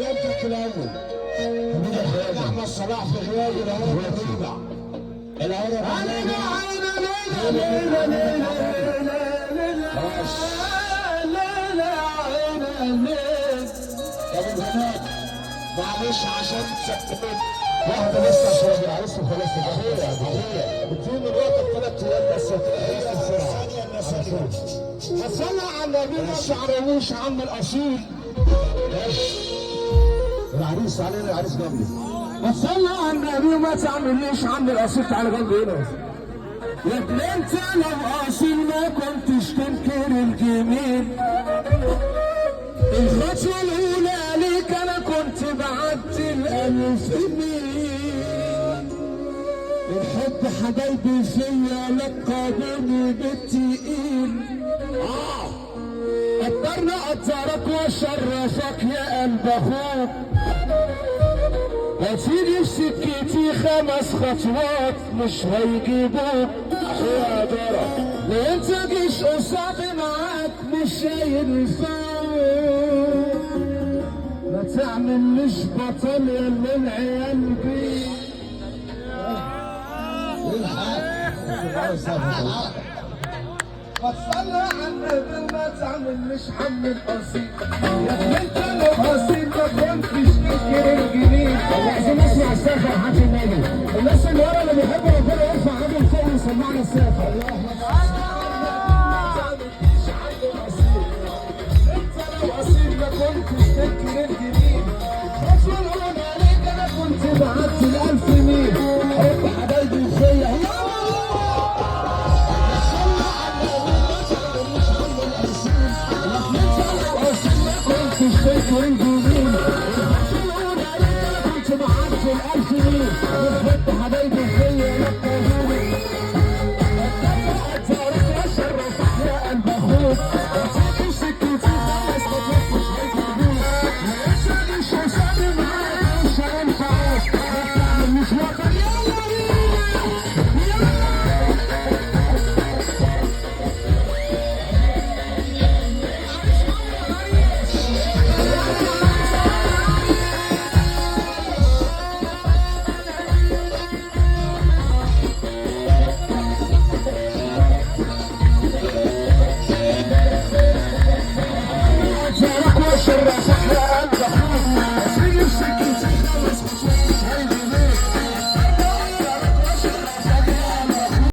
سلامتك الاول. احمد صلاح في غياب الهرب الرابع. الهرب معلش عشان تسكتني واحدة بس عشان العريس وخلاص. اخويا اديني الوقت 3 ايام بس بسرعة. هتصلي على النبي ما تعرفوش عم الاصيل. العريس علينا، العريس جنبي. هتصلي على النبي وما تعمليش عم الاصيل. تعالى جنبي هنا يا ابن انت. لو اصيل ما كنتش تنكر الجميل. الخطوة الأولى عليك أنا كنت بعدت الألف ميل. الحب حبايبي فيا لقبوني بالتقيل. قدرنا أقدرك وأشرفك يا قلب أخوك. وتيجي في سكتي 5 خطوات مش هيجيبوك. يا ترى ليه أنت جيش قصادي معاك مش هينفعك. ما تعملش بطل يا اللي العيال بيه. ما تصلي على النبي ما تعملش عم الاصيل. يا ابني انت لو اصيل ما كنتش تنكر الجميل. عايزين نسمع السقف يا حاج النبي. الناس اللي ورا اللي بيحبوا ربنا يرفع ايده لفوق ويسمعنا السقف.